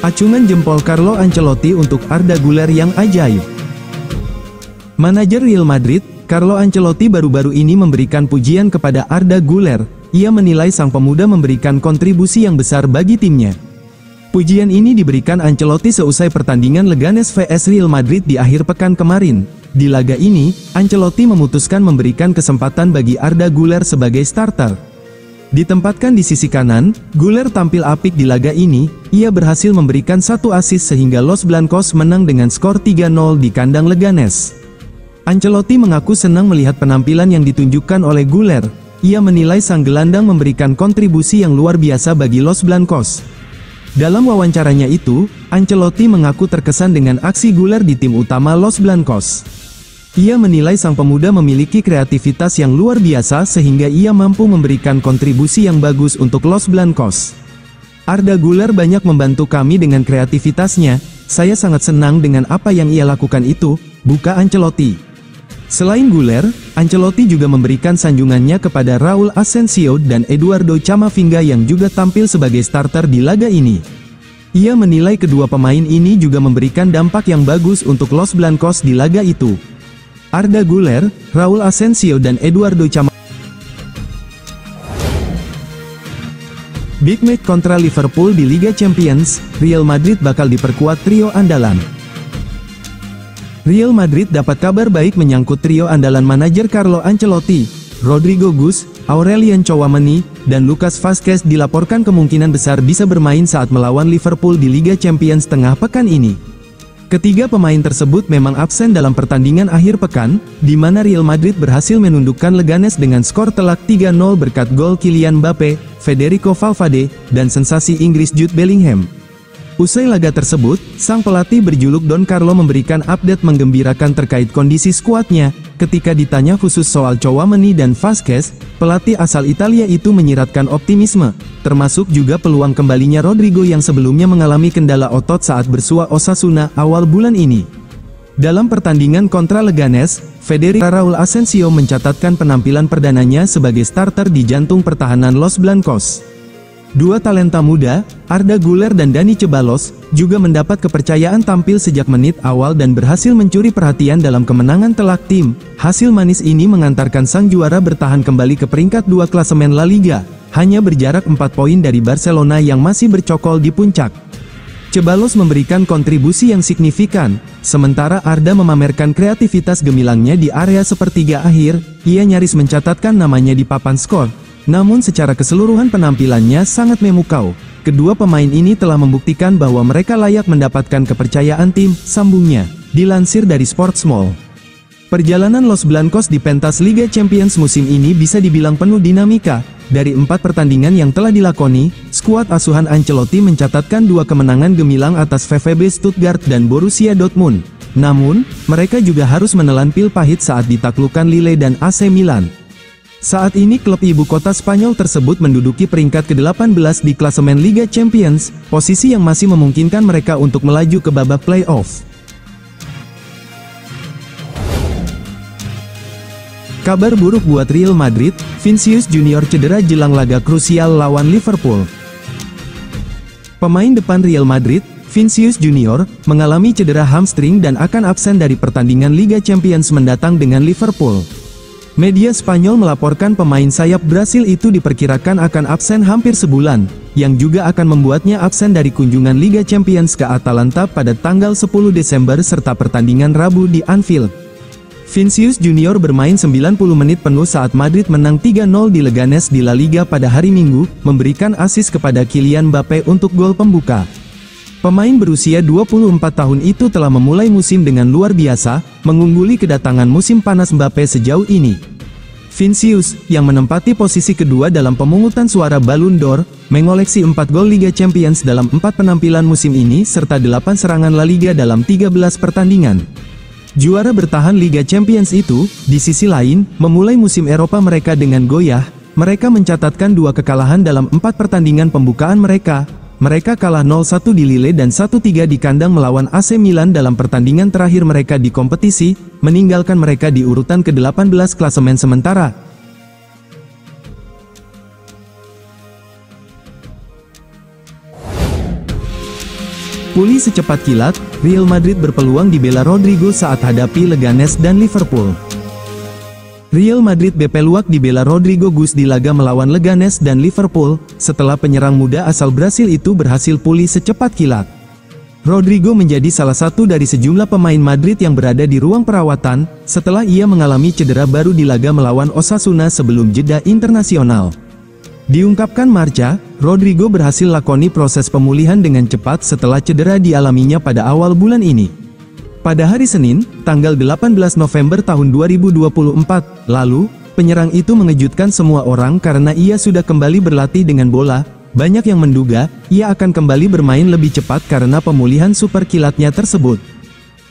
Acungan jempol Carlo Ancelotti untuk Arda Güler yang ajaib. Manajer Real Madrid, Carlo Ancelotti baru-baru ini memberikan pujian kepada Arda Güler. Ia menilai sang pemuda memberikan kontribusi yang besar bagi timnya. Pujian ini diberikan Ancelotti seusai pertandingan Leganes vs Real Madrid di akhir pekan kemarin. Di laga ini, Ancelotti memutuskan memberikan kesempatan bagi Arda Güler sebagai starter. Ditempatkan di sisi kanan, Güler tampil apik di laga ini. Ia berhasil memberikan satu assist sehingga Los Blancos menang dengan skor 3-0 di kandang Leganes. Ancelotti mengaku senang melihat penampilan yang ditunjukkan oleh Güler. Ia menilai sang gelandang memberikan kontribusi yang luar biasa bagi Los Blancos. Dalam wawancaranya itu, Ancelotti mengaku terkesan dengan aksi Güler di tim utama Los Blancos. Ia menilai sang pemuda memiliki kreativitas yang luar biasa sehingga ia mampu memberikan kontribusi yang bagus untuk Los Blancos. Arda Güler banyak membantu kami dengan kreativitasnya, saya sangat senang dengan apa yang ia lakukan itu, buka Ancelotti. Selain Güler, Ancelotti juga memberikan sanjungannya kepada Raul Asensio dan Eduardo Camavinga yang juga tampil sebagai starter di laga ini. Ia menilai kedua pemain ini juga memberikan dampak yang bagus untuk Los Blancos di laga itu. Arda Güler, Raul Asensio dan Eduardo Camavinga. Big match kontra Liverpool di Liga Champions, Real Madrid bakal diperkuat trio andalan. Real Madrid dapat kabar baik menyangkut trio andalan manajer Carlo Ancelotti. Rodrigo Gus, Aurelien Tchouameni, dan Lucas Vazquez dilaporkan kemungkinan besar bisa bermain saat melawan Liverpool di Liga Champions tengah pekan ini. Ketiga pemain tersebut memang absen dalam pertandingan akhir pekan, di mana Real Madrid berhasil menundukkan Leganes dengan skor telak 3-0 berkat gol Kylian Mbappe, Federico Valverde, dan sensasi Inggris Jude Bellingham. Usai laga tersebut, sang pelatih berjuluk Don Carlo memberikan update menggembirakan terkait kondisi skuadnya. Ketika ditanya khusus soal Tchouameni dan Vazquez, pelatih asal Italia itu menyiratkan optimisme, termasuk juga peluang kembalinya Rodrigo yang sebelumnya mengalami kendala otot saat bersua Osasuna awal bulan ini. Dalam pertandingan kontra Leganes, Federico Raul Asensio mencatatkan penampilan perdananya sebagai starter di jantung pertahanan Los Blancos. Dua talenta muda, Arda Güler dan Dani Ceballos, juga mendapat kepercayaan tampil sejak menit awal dan berhasil mencuri perhatian dalam kemenangan telak tim. Hasil manis ini mengantarkan sang juara bertahan kembali ke peringkat 2 klasemen La Liga, hanya berjarak 4 poin dari Barcelona yang masih bercokol di puncak. Ceballos memberikan kontribusi yang signifikan, sementara Arda memamerkan kreativitas gemilangnya di area sepertiga akhir. Ia nyaris mencatatkan namanya di papan skor. Namun secara keseluruhan penampilannya sangat memukau. Kedua pemain ini telah membuktikan bahwa mereka layak mendapatkan kepercayaan tim, sambungnya. Dilansir dari Sportsmall. Perjalanan Los Blancos di pentas Liga Champions musim ini bisa dibilang penuh dinamika. Dari 4 pertandingan yang telah dilakoni, skuad asuhan Ancelotti mencatatkan 2 kemenangan gemilang atas VfB Stuttgart dan Borussia Dortmund. Namun, mereka juga harus menelan pil pahit saat ditaklukkan Lille dan AC Milan. Saat ini klub ibu kota Spanyol tersebut menduduki peringkat ke-18 di klasemen Liga Champions, posisi yang masih memungkinkan mereka untuk melaju ke babak playoff. Kabar buruk buat Real Madrid, Vinicius Junior cedera jelang laga krusial lawan Liverpool. Pemain depan Real Madrid, Vinicius Junior, mengalami cedera hamstring dan akan absen dari pertandingan Liga Champions mendatang dengan Liverpool. Media Spanyol melaporkan pemain sayap Brasil itu diperkirakan akan absen hampir sebulan, yang juga akan membuatnya absen dari kunjungan Liga Champions ke Atalanta pada tanggal 10 Desember serta pertandingan Rabu di Anfield. Vinicius Junior bermain 90 menit penuh saat Madrid menang 3-0 di Leganes di La Liga pada hari Minggu, memberikan assist kepada Kylian Mbappe untuk gol pembuka. Pemain berusia 24 tahun itu telah memulai musim dengan luar biasa, mengungguli kedatangan musim panas Mbappe sejauh ini. Vinicius, yang menempati posisi kedua dalam pemungutan suara Ballon d'Or, mengoleksi 4 gol Liga Champions dalam 4 penampilan musim ini serta 8 serangan La Liga dalam 13 pertandingan. Juara bertahan Liga Champions itu, di sisi lain, memulai musim Eropa mereka dengan goyah. Mereka mencatatkan 2 kekalahan dalam 4 pertandingan pembukaan mereka. Mereka kalah 0-1 di Lille dan 1-3 di kandang melawan AC Milan dalam pertandingan terakhir mereka di kompetisi, meninggalkan mereka di urutan ke-18 klasemen sementara. Pulih secepat kilat, Real Madrid berpeluang dibela Rodrigo saat hadapi Leganes dan Liverpool. Real Madrid berpeluang dibela Rodrigo Gus di laga melawan Leganes dan Liverpool, setelah penyerang muda asal Brasil itu berhasil pulih secepat kilat. Rodrigo menjadi salah satu dari sejumlah pemain Madrid yang berada di ruang perawatan, setelah ia mengalami cedera baru di laga melawan Osasuna sebelum jeda internasional. Diungkapkan Marca, Rodrigo berhasil lakoni proses pemulihan dengan cepat setelah cedera dialaminya pada awal bulan ini. Pada hari Senin, tanggal 18 November tahun 2024, lalu, penyerang itu mengejutkan semua orang karena ia sudah kembali berlatih dengan bola. Banyak yang menduga, ia akan kembali bermain lebih cepat karena pemulihan super kilatnya tersebut.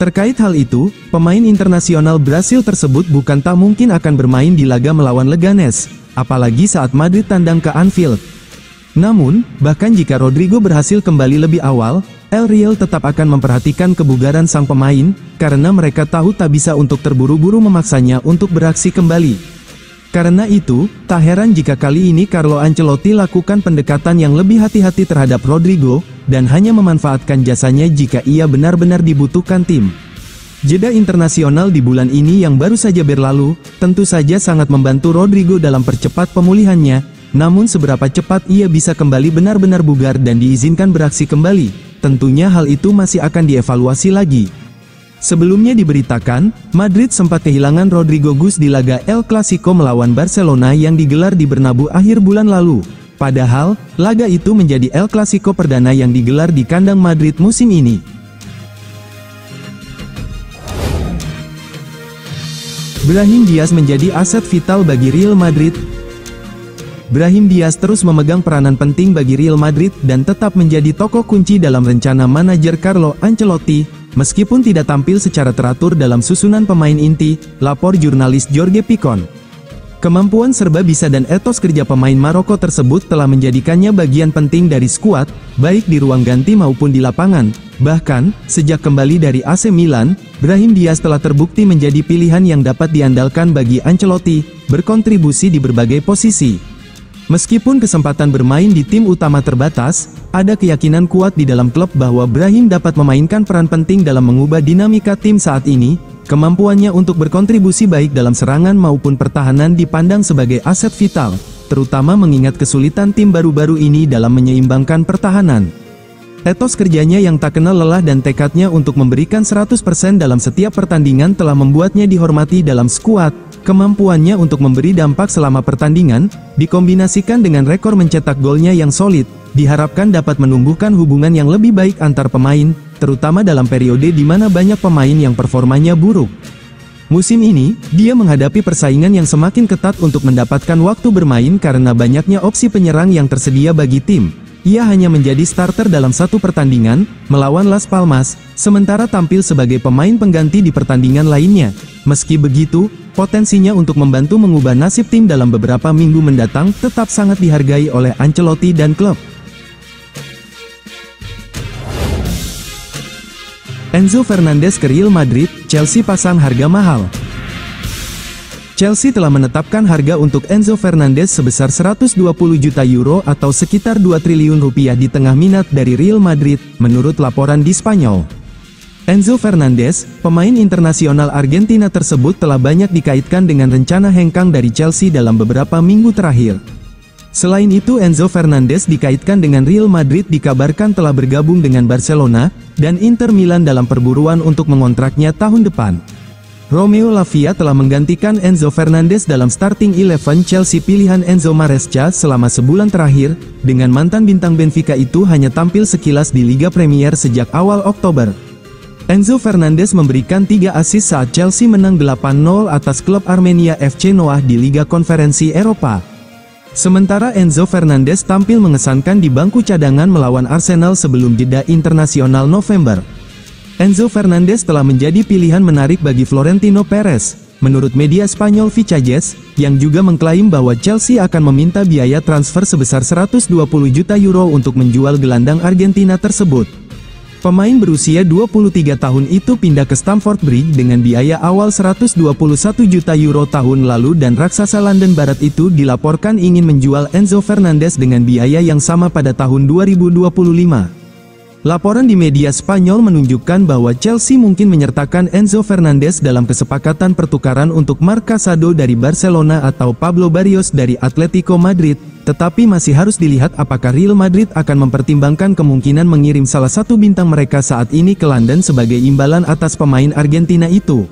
Terkait hal itu, pemain internasional Brasil tersebut bukan tak mungkin akan bermain di laga melawan Leganes, apalagi saat Madrid tandang ke Anfield. Namun, bahkan jika Rodrigo berhasil kembali lebih awal, El Real tetap akan memperhatikan kebugaran sang pemain, karena mereka tahu tak bisa untuk terburu-buru memaksanya untuk beraksi kembali. Karena itu, tak heran jika kali ini Carlo Ancelotti lakukan pendekatan yang lebih hati-hati terhadap Rodrigo, dan hanya memanfaatkan jasanya jika ia benar-benar dibutuhkan tim. Jeda internasional di bulan ini yang baru saja berlalu, tentu saja sangat membantu Rodrigo dalam percepat pemulihannya, namun seberapa cepat ia bisa kembali benar-benar bugar dan diizinkan beraksi kembali, tentunya hal itu masih akan dievaluasi lagi. Sebelumnya diberitakan, Madrid sempat kehilangan Rodrigo Gus di laga El Clasico melawan Barcelona yang digelar di Bernabeu akhir bulan lalu. Padahal, laga itu menjadi El Clasico perdana yang digelar di kandang Madrid musim ini. Brahim Diaz menjadi aset vital bagi Real Madrid. Brahim Diaz terus memegang peranan penting bagi Real Madrid dan tetap menjadi tokoh kunci dalam rencana manajer Carlo Ancelotti, meskipun tidak tampil secara teratur dalam susunan pemain inti, lapor jurnalis Jorge Picon. Kemampuan serba bisa dan etos kerja pemain Maroko tersebut telah menjadikannya bagian penting dari skuad, baik di ruang ganti maupun di lapangan. Bahkan, sejak kembali dari AC Milan, Brahim Diaz telah terbukti menjadi pilihan yang dapat diandalkan bagi Ancelotti, berkontribusi di berbagai posisi. Meskipun kesempatan bermain di tim utama terbatas, ada keyakinan kuat di dalam klub bahwa Brahim dapat memainkan peran penting dalam mengubah dinamika tim saat ini. Kemampuannya untuk berkontribusi baik dalam serangan maupun pertahanan dipandang sebagai aset vital, terutama mengingat kesulitan tim baru-baru ini dalam menyeimbangkan pertahanan. Etos kerjanya yang tak kenal lelah dan tekadnya untuk memberikan 100% dalam setiap pertandingan telah membuatnya dihormati dalam skuad. Kemampuannya untuk memberi dampak selama pertandingan, dikombinasikan dengan rekor mencetak golnya yang solid, diharapkan dapat menumbuhkan hubungan yang lebih baik antar pemain, terutama dalam periode di mana banyak pemain yang performanya buruk. Musim ini, dia menghadapi persaingan yang semakin ketat untuk mendapatkan waktu bermain karena banyaknya opsi penyerang yang tersedia bagi tim. Ia hanya menjadi starter dalam satu pertandingan, melawan Las Palmas, sementara tampil sebagai pemain pengganti di pertandingan lainnya. Meski begitu, potensinya untuk membantu mengubah nasib tim dalam beberapa minggu mendatang tetap sangat dihargai oleh Ancelotti dan klub. Enzo Fernandez ke Real Madrid, Chelsea pasang harga mahal. Chelsea telah menetapkan harga untuk Enzo Fernandez sebesar 120 juta euro atau sekitar 2 triliun rupiah di tengah minat dari Real Madrid, menurut laporan di Spanyol. Enzo Fernandez, pemain internasional Argentina tersebut telah banyak dikaitkan dengan rencana hengkang dari Chelsea dalam beberapa minggu terakhir. Selain itu, Enzo Fernandez dikaitkan dengan Real Madrid dikabarkan telah bergabung dengan Barcelona dan Inter Milan dalam perburuan untuk mengontraknya tahun depan. Romeo Lavia telah menggantikan Enzo Fernandez dalam starting 11 Chelsea pilihan Enzo Maresca selama sebulan terakhir, dengan mantan bintang Benfica itu hanya tampil sekilas di Liga Premier sejak awal Oktober. Enzo Fernandez memberikan 3 assist saat Chelsea menang 8-0 atas klub Armenia FC Noah di Liga Konferensi Eropa. Sementara Enzo Fernandez tampil mengesankan di bangku cadangan melawan Arsenal sebelum jeda internasional November. Enzo Fernandez telah menjadi pilihan menarik bagi Florentino Perez, menurut media Spanyol Vichajes, yang juga mengklaim bahwa Chelsea akan meminta biaya transfer sebesar 120 juta euro untuk menjual gelandang Argentina tersebut. Pemain berusia 23 tahun itu pindah ke Stamford Bridge dengan biaya awal 121 juta euro tahun lalu dan raksasa London Barat itu dilaporkan ingin menjual Enzo Fernandez dengan biaya yang sama pada tahun 2025. Laporan di media Spanyol menunjukkan bahwa Chelsea mungkin menyertakan Enzo Fernandez dalam kesepakatan pertukaran untuk Marc Casado dari Barcelona atau Pablo Barrios dari Atletico Madrid, tetapi masih harus dilihat apakah Real Madrid akan mempertimbangkan kemungkinan mengirim salah satu bintang mereka saat ini ke London sebagai imbalan atas pemain Argentina itu.